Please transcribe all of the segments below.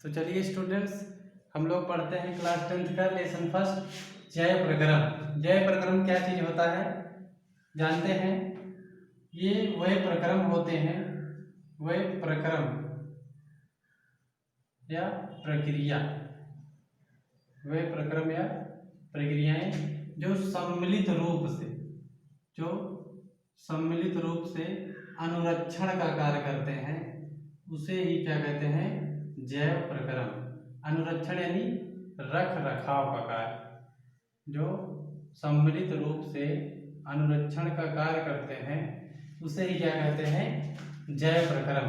तो चलिए स्टूडेंट्स, हम लोग पढ़ते हैं क्लास 10th का लेसन फर्स्ट जय प्रक्रम। जय प्रक्रम क्या चीज होता है जानते हैं। ये वह प्रक्रम होते हैं, वह प्रक्रम या प्रक्रिया, वह प्रक्रम या प्रक्रियाएं जो सम्मिलित रूप से अनुरक्षण का कार्य करते हैं, उसे ही क्या कहते हैं, जैव प्रक्रम। अनुरक्षण यानी रख रखाव का कार्य, जो सम्मिलित रूप से अनुरक्षण का कार्य करते हैं, उसे ही क्या कहते हैं, जैव प्रक्रम।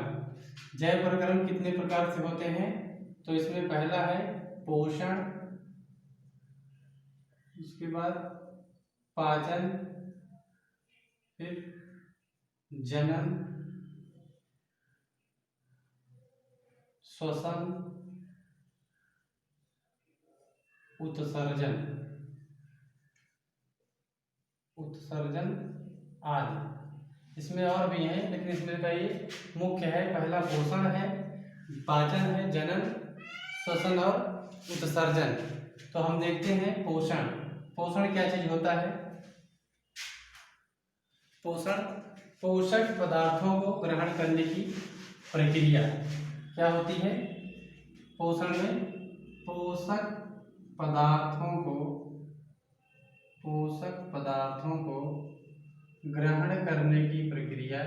जैव प्रक्रम कितने प्रकार से होते हैं? तो इसमें पहला है पोषण, उसके बाद पाचन, फिर जनन, श्वसन, उत्सर्जन आदि। इसमें और भी हैं, लेकिन इसमें का ये मुख्य है। पहला पोषण है, पाचन है, जनन, श्वसन और उत्सर्जन। तो हम देखते हैं पोषण। पोषण क्या चीज होता है? पोषण पोषक पदार्थों को ग्रहण करने की प्रक्रिया क्या होती है? पोषण में पोषक पदार्थों को ग्रहण करने की प्रक्रिया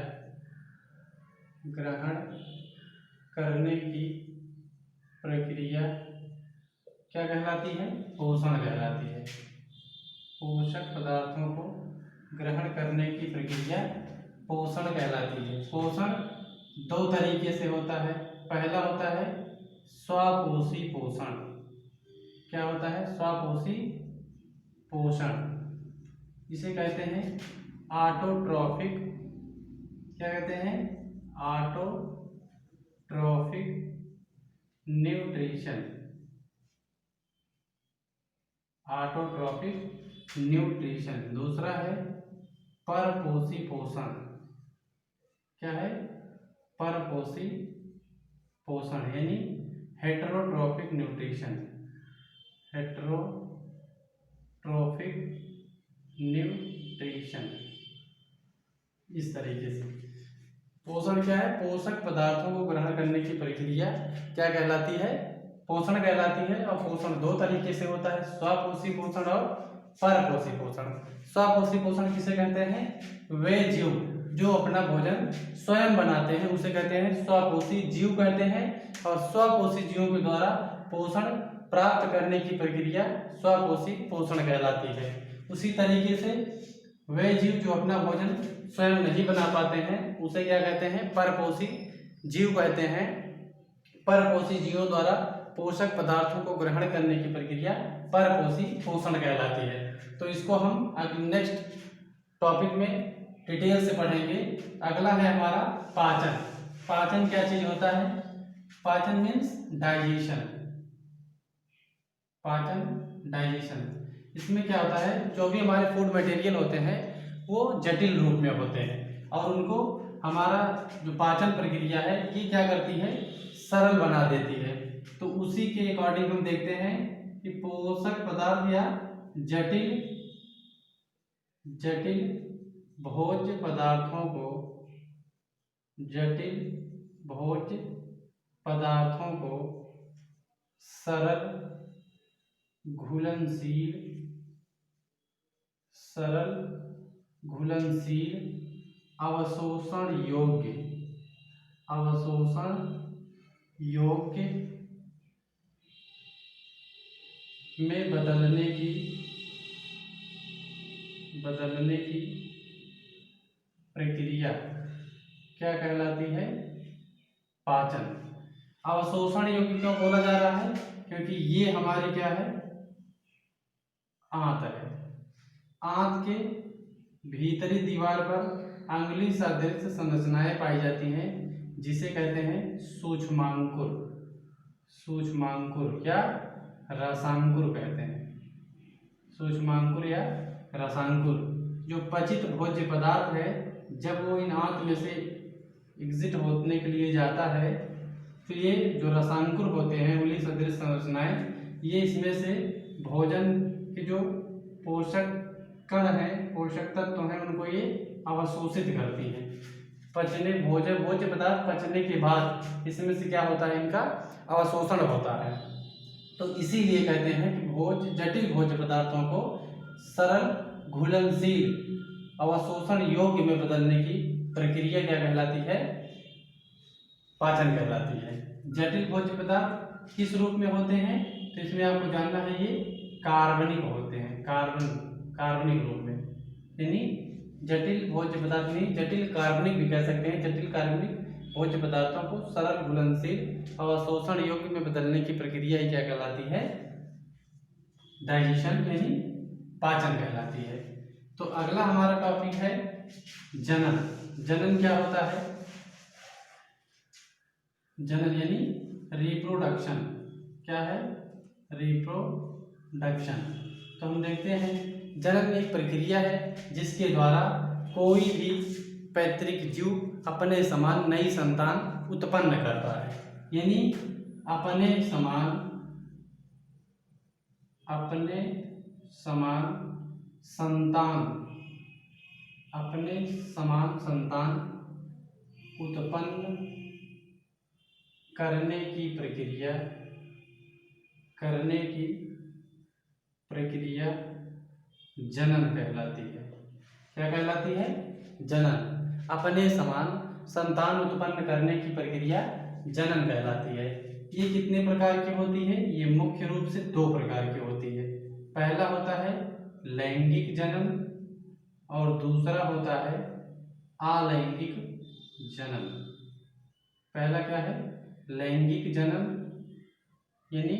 क्या कहलाती है? पोषण कहलाती है। पोषक पदार्थों को ग्रहण करने की प्रक्रिया पोषण कहलाती है। पोषण दो तरीके से होता है। पहला होता है स्वपोषी पोषण। क्या होता है? स्वपोषी पोषण। इसे कहते हैं ऑटोट्रॉफिक। क्या कहते हैं? Autotrophic nutrition. दूसरा है परपोषी पोषण। क्या है? परपोषी पोषण यानी हेटेरोट्रॉफिक न्यूट्रिशन। इस तरीके से पोषण क्या है? पोषक पदार्थों को ग्रहण करने की प्रक्रिया क्या कहलाती है? पोषण कहलाती है। और पोषण दो तरीके से होता है, स्वपोषी पोषण और परपोषी पोषण। स्वपोषी पोषण किसे कहते हैं? वे जीव जो अपना भोजन स्वयं बनाते हैं, उसे कहते हैं स्वपोषी जीव कहते हैं। और स्वपोषी जीवों के द्वारा पोषण प्राप्त करने की प्रक्रिया स्वपोषी पोषण कहलाती है। उसी तरीके से वे जीव जो अपना भोजन स्वयं नहीं बना पाते हैं, उसे क्या कहते हैं? परपोषी जीव कहते हैं। परपोषी जीवों द्वारा पोषक पदार्थों को ग्रहण करने की प्रक्रिया परपोषी पोषण कहलाती है। तो इसको हम नेक्स्ट टॉपिक में डिटेल से पढ़ेंगे। अगला है हमारा पाचन। पाचन क्या चीज होता है? पाचन मीन्स डाइजेशन। इसमें क्या होता है, जो भी हमारे फूड मटेरियल होते हैं वो जटिल रूप में होते हैं, और उनको हमारा जो पाचन प्रक्रिया है ये क्या करती है? सरल बना देती है। तो उसी के अकॉर्डिंग हम देखते हैं कि पोषक पदार्थ या जटिल भोज्य पदार्थों को सरल घुलनशील अवशोषण योग्य में बदलने की प्रक्रिया क्या कहलाती है? पाचन। अवशोषण योग्य क्यों बोला जा रहा है? क्योंकि ये हमारे क्या है? आंत है। आंत के भीतरी दीवार पर अंगुली सदृश संरचनाएं पाई जाती हैं, जिसे कहते हैं सूक्ष्मांकुर या रसांकुर कहते हैं। सूक्ष्मांकुर या रसांकुर। जो पचित भोज्य पदार्थ है, जब वो इन आंत में से एग्जिट होने के लिए जाता है तो ये जो रसांकुर होते हैं उंगली सदृश संरचनाएं, ये इसमें से भोजन के जो पोषक कण हैं, पोषक तत्व हैं, उनको ये अवशोषित करती हैं। भोज्य पदार्थ पचने के बाद इसमें से क्या होता है, इनका अवशोषण होता है। तो इसीलिए कहते हैं कि जटिल भोज्य पदार्थों को सरल घुलनशील अवशोषण योग्य में बदलने की प्रक्रिया क्या कहलाती है, पाचन कहलाती है। जटिल भोज्य पदार्थ किस रूप में होते हैं, तो इसमें आपको जानना है ये कार्बनिक होते हैं, कार्बनिक रूप में, यानी जटिल भोज्य पदार्थ नहीं, जटिल कार्बनिक भी कह सकते हैं। जटिल कार्बनिक भोज्य पदार्थों को सरल घुलनशील अवशोषण योग्य में बदलने की प्रक्रिया ही क्या कहलाती है, डाइजेशन यानी पाचन कहलाती है। तो अगला हमारा टॉपिक है जनन। जनन क्या होता है, जनन यानी रिप्रोडक्शन। क्या है, रिप्रोडक्शन। तो हम देखते हैं जनन एक प्रक्रिया है जिसके द्वारा कोई भी पैतृक जीव अपने समान नई संतान उत्पन्न करता है, यानी अपने समान संतान उत्पन्न करने की प्रक्रिया जनन कहलाती है। क्या कहलाती है, जनन। अपने समान संतान उत्पन्न करने की प्रक्रिया जनन कहलाती है। ये कितने प्रकार की होती है, ये मुख्य रूप से 2 प्रकार की होती है। पहला होता है लैंगिक जनन और दूसरा होता है अलैंगिक जनन। पहला क्या है, लैंगिक जनन यानी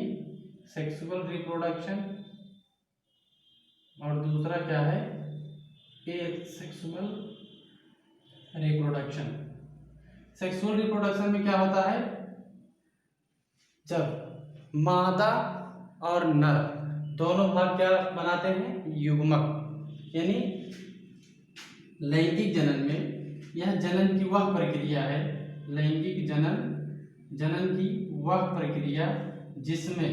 सेक्सुअल रिप्रोडक्शन, और दूसरा क्या है, एसेक्सुअल रिप्रोडक्शन। सेक्सुअल रिप्रोडक्शन में क्या होता है, जब मादा और नर दोनों भाग क्या बनाते हैं, युग्मक। यानी लैंगिक जनन में यह जनन की वह प्रक्रिया है, लैंगिक जनन की वह प्रक्रिया जिसमें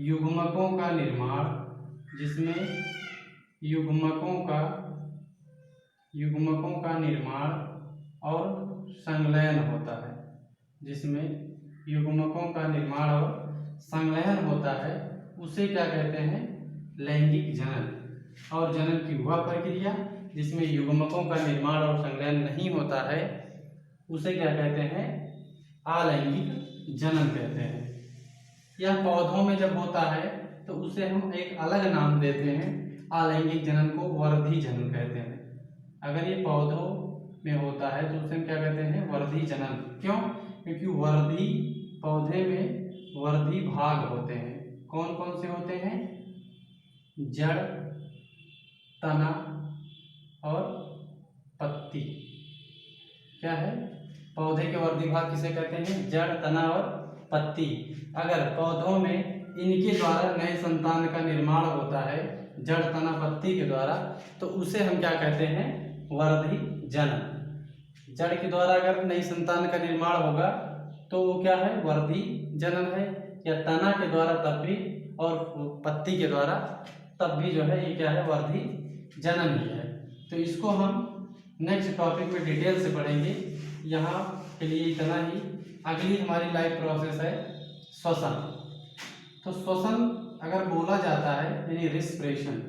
युग्मकों का निर्माण और संलयन होता है, जिसमें युग्मकों का निर्माण और संलयन होता है, उसे क्या कहते हैं, लैंगिक जनन। और जनन की वह प्रक्रिया जिसमें युग्मकों का निर्माण और संलयन नहीं होता है, उसे क्या कहते हैं, अलैंगिक जनन कहते हैं। यह पौधों में जब होता है तो उसे हम एक अलग नाम देते हैं, अलैंगिक जनन को वर्धी जनन कहते हैं। अगर ये पौधों में होता है तो उसे हम क्या कहते हैं, वर्धी जनन। क्यों, क्योंकि वर्धी पौधे में वर्धी भाग होते हैं। कौन कौन से होते हैं, जड़, तना और पत्ती। क्या है, पौधे के वर्धी भाग किसे कहते हैं, जड़, तना और पत्ती। अगर पौधों में इनके द्वारा नए संतान का निर्माण होता है, जड़, तना, पत्ती के द्वारा, तो उसे हम क्या कहते हैं, वर्धी जनन। जड़ के द्वारा अगर नई संतान का निर्माण होगा तो वो क्या है, वर्धी जनन है। या तना के द्वारा तब भी, और पत्ती के द्वारा तब भी जो है ये क्या है, वर्धी जनन ही है। तो इसको हम नेक्स्ट टॉपिक में डिटेल से पढ़ेंगे। यहाँ के लिए इतना ही। अगली हमारी लाइफ प्रोसेस है श्वसन। तो श्वसन अगर बोला जाता है यानी रिस्पिरेशन,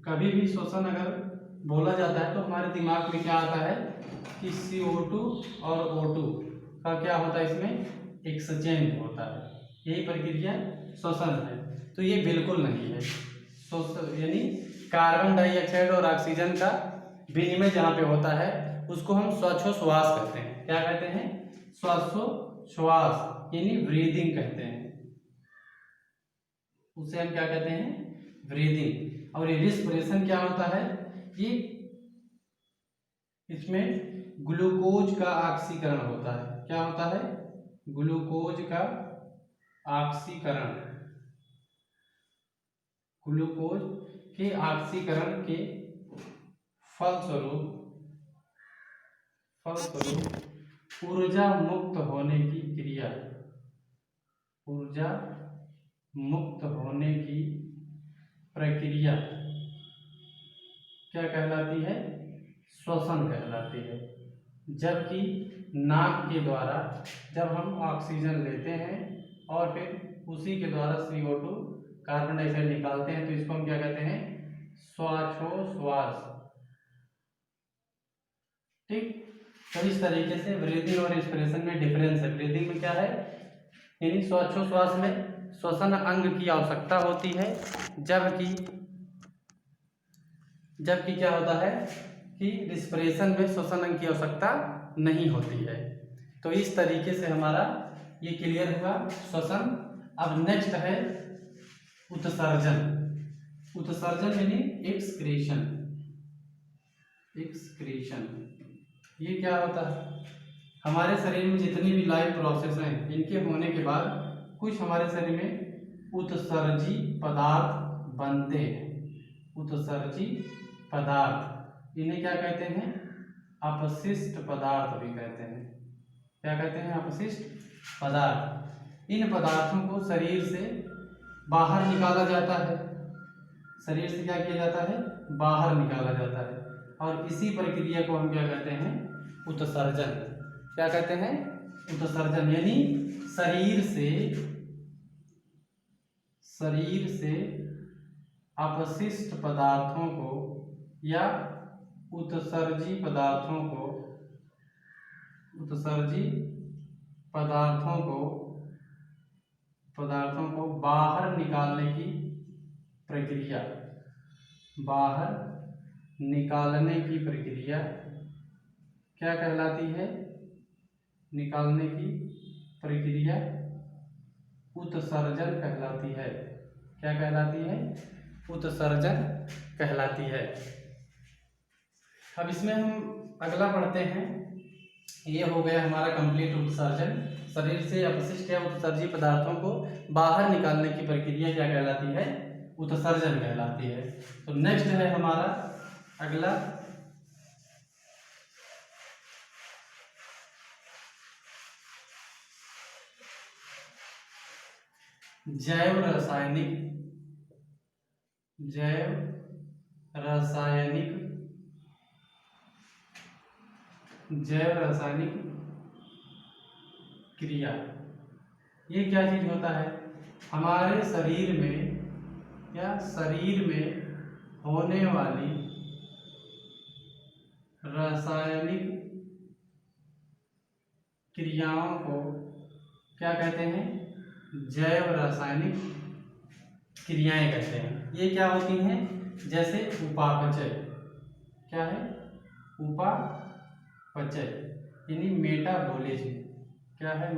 कभी भी श्वसन अगर बोला जाता है तो हमारे दिमाग में क्या आता है कि CO2 और O2 का क्या होता है, इसमें एक्सचेंज होता है, यही प्रक्रिया श्वसन है। तो ये बिल्कुल नहीं है। श्वसन यानी कार्बन डाइऑक्साइड और ऑक्सीजन का विनिमय जहाँ पे होता है उसको हम श्वासोच्छ्वास कहते हैं। क्या कहते हैं, श्वासोच्छ्वास यानी ब्रीदिंग कहते हैं, उसे हम क्या कहते हैं, ब्रीदिंग। और ये रिस्पिरेशन क्या होता है, ये इसमें ग्लूकोज का ऑक्सीकरण होता है। क्या होता है, ग्लूकोज का ऑक्सीकरण। ग्लूकोज के ऑक्सीकरण के फलस्वरूप ऊर्जा मुक्त होने की क्रिया, ऊर्जा मुक्त होने की प्रक्रिया क्या कहलाती है? श्वसन कहलाती है। जबकि नाक के द्वारा जब हम ऑक्सीजन लेते हैं और फिर उसी के द्वारा CO2 कार्बन डाइऑक्साइड निकालते हैं तो इसको हम क्या कहते हैं? श्वासोश्वास। ठीक, तो इस तरीके से ब्रीदिंग और इंस्पिरेशन में डिफरेंस है। ब्रीदिंग में क्या है, यानी श्वासोश्वास में श्वसन अंग की आवश्यकता होती है, जबकि क्या होता है कि रिस्पिरेशन में श्वसन अंग की आवश्यकता नहीं होती है। तो इस तरीके से हमारा ये क्लियर हुआ श्वसन। अब नेक्स्ट है उत्सर्जन। उत्सर्जन यानी एक्सक्रीशन। एक्सक्रीशन ये क्या होता है? हमारे शरीर में जितनी भी लाइफ प्रोसेस हैं इनके होने के बाद कुछ हमारे शरीर में उत्सर्जी पदार्थ बनते हैं। उत्सर्जी पदार्थ इन्हें क्या कहते हैं? अपशिष्ट पदार्थ भी कहते हैं। क्या कहते हैं? अपशिष्ट पदार्थ। इन पदार्थों को शरीर से बाहर निकाला जाता है। शरीर से क्या किया जाता है? बाहर निकाला जाता है। और इसी प्रक्रिया को हम क्या कहते हैं? उत्सर्जन। क्या कहते हैं? उत्सर्जन। यानी शरीर से अपशिष्ट पदार्थों को या उत्सर्जी पदार्थों को बाहर निकालने की प्रक्रिया, बाहर निकालने की प्रक्रिया क्या कहलाती है? निकालने की प्रक्रिया उत्सर्जन कहलाती है। क्या कहलाती है? उत्सर्जन कहलाती है। अब इसमें हम अगला पढ़ते हैं। ये हो गया हमारा कंप्लीट उत्सर्जन। शरीर से अपशिष्ट या उत्सर्जी पदार्थों को बाहर निकालने की प्रक्रिया क्या कहलाती है? उत्सर्जन कहलाती है। तो नेक्स्ट है हमारा अगला जैव रासायनिक क्रिया। ये क्या चीज होता है? हमारे शरीर में होने वाली रासायनिक क्रियाओं को क्या कहते हैं? जैव रासायनिक क्रियाएं कहते हैं। ये क्या होती हैं? जैसे उपापचय। क्या है? उपापचय यानी मेटाबॉलिज्म। क्या है?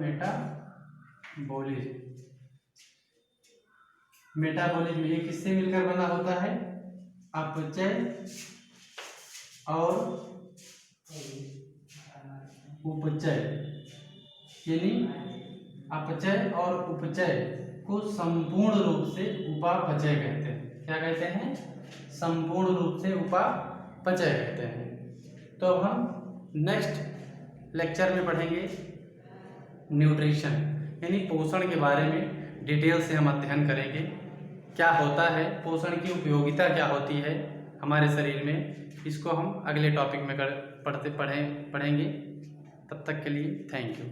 मेटाबॉलिज्म ये किससे मिलकर बना होता है? अपचय और उपचय। यानी अपचय और उपचय को संपूर्ण रूप से उपापचय कहते हैं। क्या कहते हैं? संपूर्ण रूप से उपापचय कहते हैं। तो अब हम नेक्स्ट लेक्चर में पढ़ेंगे न्यूट्रिशन, यानी पोषण के बारे में डिटेल से हम अध्ययन करेंगे। क्या होता है पोषण, की उपयोगिता क्या होती है हमारे शरीर में, इसको हम अगले टॉपिक में पढ़ेंगे। तब तक के लिए थैंक यू।